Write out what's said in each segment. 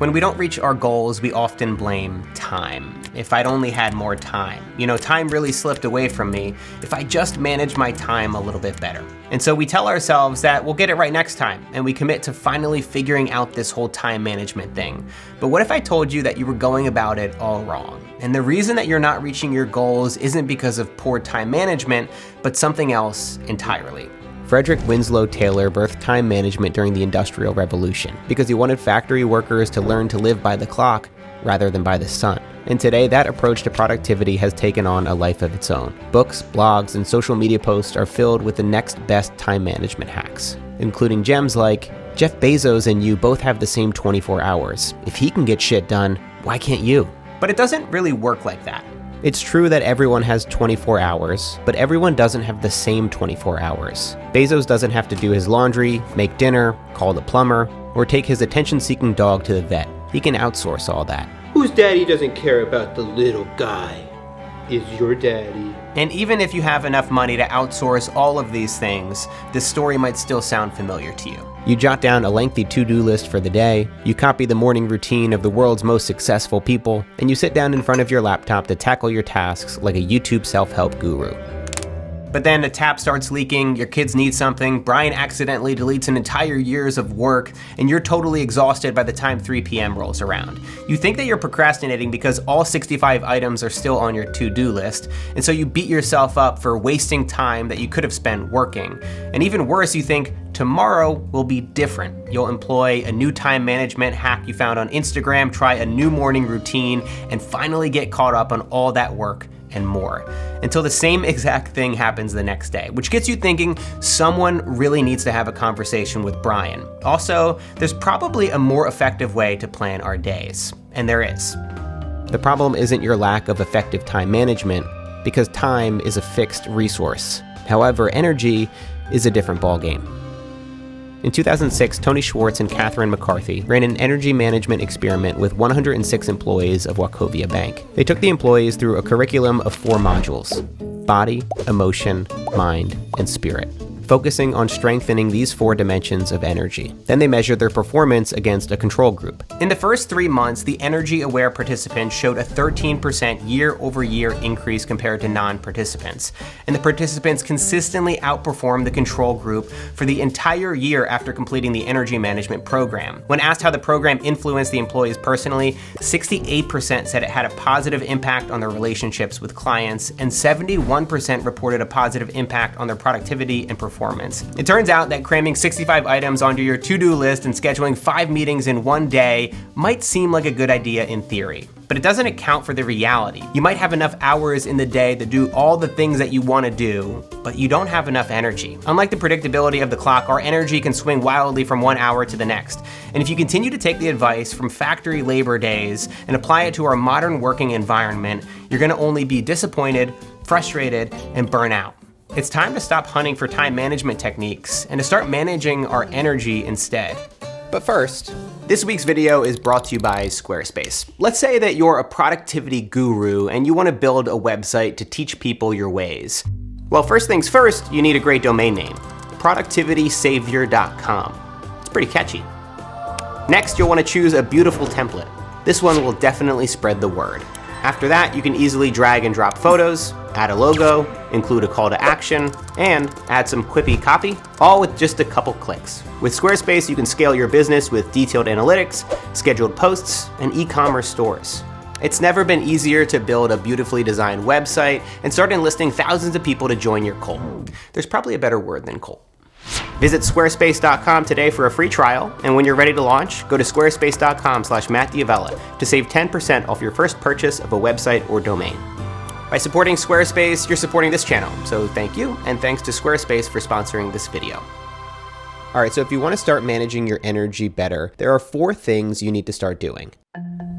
When we don't reach our goals, we often blame time. If I'd only had more time. Time really slipped away from me. If I just managed my time a little bit better. And so we tell ourselves that we'll get it right next time, and we commit to finally figuring out this whole time management thing. But what if I told you that you were going about it all wrong? And the reason that you're not reaching your goals isn't because of poor time management, but something else entirely. Frederick Winslow Taylor birthed time management during the Industrial Revolution because he wanted factory workers to learn to live by the clock rather than by the sun. And today, that approach to productivity has taken on a life of its own. Books, blogs, and social media posts are filled with the next best time management hacks, including gems like, Jeff Bezos and you both have the same 24 hours. If he can get shit done, why can't you? But it doesn't really work like that. It's true that everyone has 24 hours, but everyone doesn't have the same 24 hours. Bezos doesn't have to do his laundry, make dinner, call the plumber, or take his attention-seeking dog to the vet. He can outsource all that. Whose daddy doesn't care about the little guy? Is your daddy. And even if you have enough money to outsource all of these things, this story might still sound familiar to you. You jot down a lengthy to-do list for the day, you copy the morning routine of the world's most successful people, and you sit down in front of your laptop to tackle your tasks like a YouTube self-help guru. But then a tap starts leaking, your kids need something, Brian accidentally deletes an entire year's of work, and you're totally exhausted by the time 3 p.m. rolls around. You think that you're procrastinating because all 65 items are still on your to-do list, and so you beat yourself up for wasting time that you could have spent working. And even worse, you think, tomorrow will be different. You'll employ a new time management hack you found on Instagram, try a new morning routine, and finally get caught up on all that work and more, until the same exact thing happens the next day, which gets you thinking someone really needs to have a conversation with Brian. Also, there's probably a more effective way to plan our days, and there is. The problem isn't your lack of effective time management, because time is a fixed resource. However, energy is a different ballgame. In 2006, Tony Schwartz and Catherine McCarthy ran an energy management experiment with 106 employees of Wachovia Bank. They took the employees through a curriculum of 4 modules: body, emotion, mind, and spirit, focusing on strengthening these 4 dimensions of energy. Then they measured their performance against a control group. In the first 3 months, the energy-aware participants showed a 13% year-over-year increase compared to non-participants. And the participants consistently outperformed the control group for the entire year after completing the energy management program. When asked how the program influenced the employees personally, 68% said it had a positive impact on their relationships with clients, and 71% reported a positive impact on their productivity and performance. It turns out that cramming 65 items onto your to-do list and scheduling 5 meetings in one day might seem like a good idea in theory, but it doesn't account for the reality. You might have enough hours in the day to do all the things that you want to do, but you don't have enough energy. Unlike the predictability of the clock, our energy can swing wildly from one hour to the next. And if you continue to take the advice from factory labor days and apply it to our modern working environment, you're gonna only be disappointed, frustrated, and burn out. It's time to stop hunting for time management techniques and to start managing our energy instead. But first, this week's video is brought to you by Squarespace. Let's say that you're a productivity guru and you want to build a website to teach people your ways. Well, first things first, you need a great domain name, productivitysavior.com. It's pretty catchy. Next, you'll want to choose a beautiful template. This one will definitely spread the word. After that, you can easily drag and drop photos, add a logo, include a call to action, and add some quippy copy, all with just a couple clicks. With Squarespace, you can scale your business with detailed analytics, scheduled posts, and e-commerce stores. It's never been easier to build a beautifully designed website and start enlisting thousands of people to join your cult. There's probably a better word than cult. Visit squarespace.com today for a free trial, and when you're ready to launch, go to squarespace.com/MattDiavella to save 10% off your first purchase of a website or domain. By supporting Squarespace, you're supporting this channel, so thank you, and thanks to Squarespace for sponsoring this video. All right, so if you want to start managing your energy better, there are 4 things you need to start doing.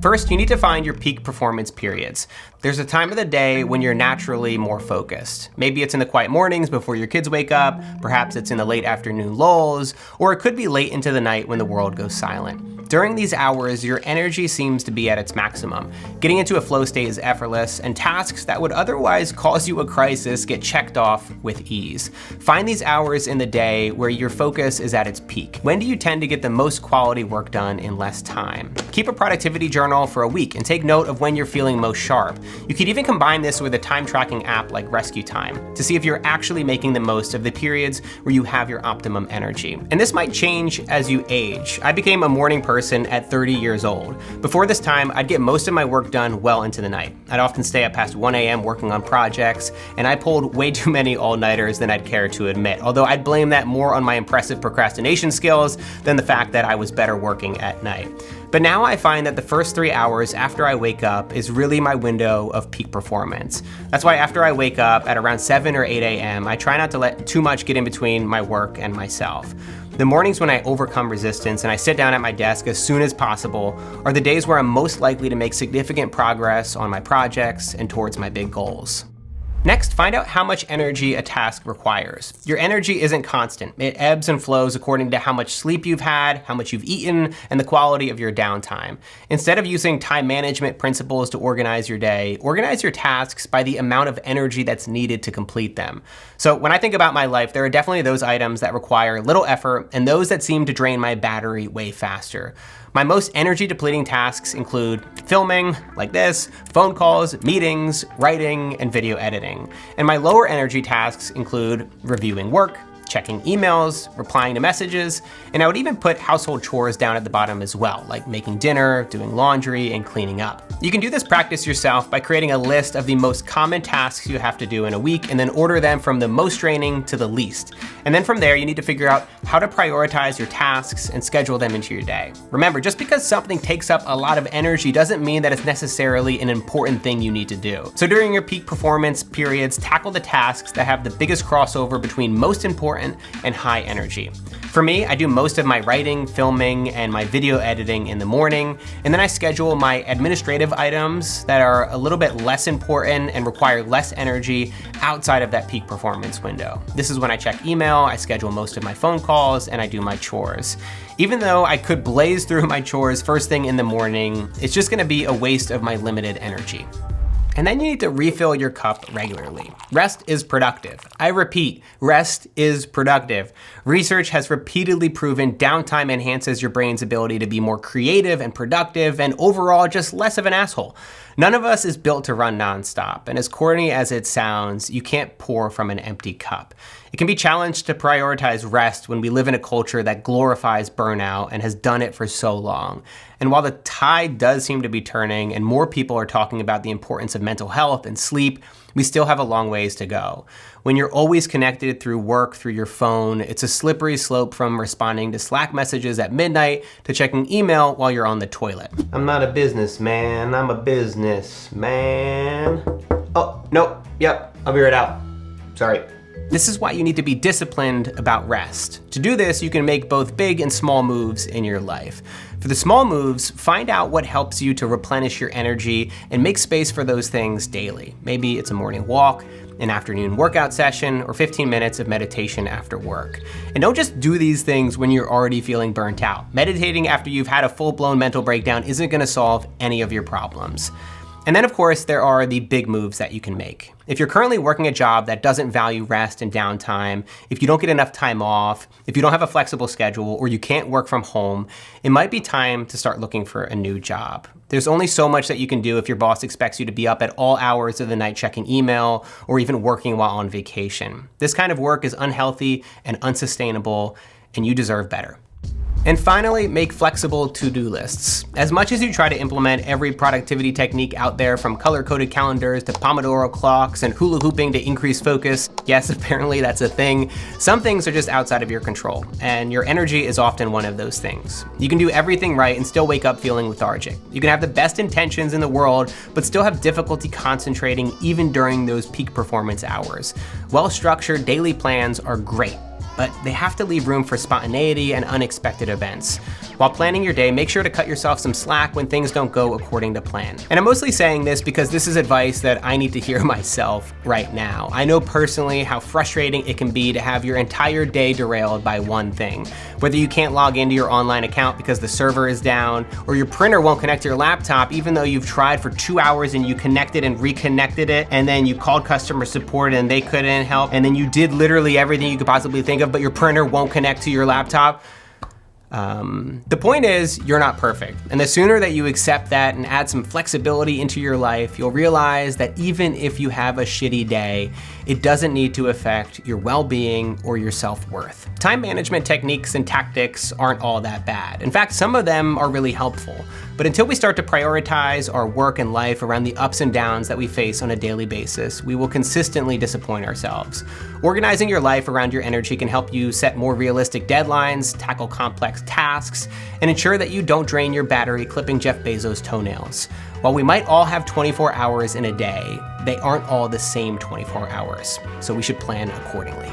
First, you need to find your peak performance periods. There's a time of the day when you're naturally more focused. Maybe it's in the quiet mornings before your kids wake up, perhaps it's in the late afternoon lulls, or it could be late into the night when the world goes silent. During these hours, your energy seems to be at its maximum. Getting into a flow state is effortless, and tasks that would otherwise cause you a crisis get checked off with ease. Find these hours in the day where your focus is at its peak. When do you tend to get the most quality work done in less time? Keep a productivity journal for a week and take note of when you're feeling most sharp. You could even combine this with a time tracking app like Rescue Time to see if you're actually making the most of the periods where you have your optimum energy. And this might change as you age. I became a morning person at 30 years old. Before this time, I'd get most of my work done well into the night. I'd often stay up past 1 a.m. working on projects, and I pulled way too many all-nighters than I'd care to admit, although I'd blame that more on my impressive procrastination skills than the fact that I was better working at night. But now I find that the first 3 hours after I wake up is really my window of peak performance. That's why after I wake up at around 7 or 8 a.m., I try not to let too much get in between my work and myself. The mornings when I overcome resistance and I sit down at my desk as soon as possible are the days where I'm most likely to make significant progress on my projects and towards my big goals. Next, find out how much energy a task requires. Your energy isn't constant. It ebbs and flows according to how much sleep you've had, how much you've eaten, and the quality of your downtime. Instead of using time management principles to organize your day, organize your tasks by the amount of energy that's needed to complete them. So when I think about my life, there are definitely those items that require little effort and those that seem to drain my battery way faster. My most energy depleting tasks include filming, like this, phone calls, meetings, writing, and video editing. And my lower energy tasks include reviewing work, checking emails, replying to messages, and I would even put household chores down at the bottom as well, like making dinner, doing laundry, and cleaning up. You can do this practice yourself by creating a list of the most common tasks you have to do in a week and then order them from the most draining to the least. And then from there, you need to figure out how to prioritize your tasks and schedule them into your day. Remember, just because something takes up a lot of energy doesn't mean that it's necessarily an important thing you need to do. So during your peak performance periods, tackle the tasks that have the biggest crossover between most important and high energy. For me, I do most of my writing, filming, and my video editing in the morning, and then I schedule my administrative items that are a little bit less important and require less energy outside of that peak performance window. This is when I check email, I schedule most of my phone calls, and I do my chores. Even though I could blaze through my chores first thing in the morning, it's just gonna be a waste of my limited energy. And then you need to refill your cup regularly. Rest is productive. I repeat, rest is productive. Research has repeatedly proven downtime enhances your brain's ability to be more creative and productive and overall just less of an asshole. None of us is built to run nonstop, and as corny as it sounds, you can't pour from an empty cup. It can be challenged to prioritize rest when we live in a culture that glorifies burnout and has done it for so long. And while the tide does seem to be turning and more people are talking about the importance of mental health and sleep, we still have a long ways to go. When you're always connected through work, through your phone, it's a slippery slope from responding to Slack messages at midnight to checking email while you're on the toilet. I'm not a businessman, I'm a businessman. Oh, nope, yep, I'll be right out. Sorry. This is why you need to be disciplined about rest. To do this, you can make both big and small moves in your life. For the small moves, find out what helps you to replenish your energy and make space for those things daily. Maybe it's a morning walk, an afternoon workout session, or 15 minutes of meditation after work. And don't just do these things when you're already feeling burnt out. Meditating after you've had a full-blown mental breakdown isn't gonna solve any of your problems. And then of course, there are the big moves that you can make. If you're currently working a job that doesn't value rest and downtime, if you don't get enough time off, if you don't have a flexible schedule, or you can't work from home, it might be time to start looking for a new job. There's only so much that you can do if your boss expects you to be up at all hours of the night checking email or even working while on vacation. This kind of work is unhealthy and unsustainable, and you deserve better. And finally, make flexible to-do lists. As much as you try to implement every productivity technique out there, from color-coded calendars to Pomodoro clocks and hula hooping to increase focus, yes, apparently that's a thing, some things are just outside of your control, and your energy is often one of those things. You can do everything right and still wake up feeling lethargic. You can have the best intentions in the world, but still have difficulty concentrating even during those peak performance hours. Well-structured daily plans are great, but they have to leave room for spontaneity and unexpected events. While planning your day, make sure to cut yourself some slack when things don't go according to plan. And I'm mostly saying this because this is advice that I need to hear myself right now. I know personally how frustrating it can be to have your entire day derailed by one thing. Whether you can't log into your online account because the server is down, or your printer won't connect to your laptop even though you've tried for 2 hours and you connected and reconnected it, and then you called customer support and they couldn't help, and then you did literally everything you could possibly think of, but your printer won't connect to your laptop. The point is, you're not perfect. And the sooner that you accept that and add some flexibility into your life, you'll realize that even if you have a shitty day, it doesn't need to affect your well-being or your self-worth. Time management techniques and tactics aren't all that bad. In fact, some of them are really helpful. But until we start to prioritize our work and life around the ups and downs that we face on a daily basis, we will consistently disappoint ourselves. Organizing your life around your energy can help you set more realistic deadlines, tackle complex tasks, and ensure that you don't drain your battery clipping Jeff Bezos' toenails. While we might all have 24 hours in a day, they aren't all the same 24 hours, so we should plan accordingly.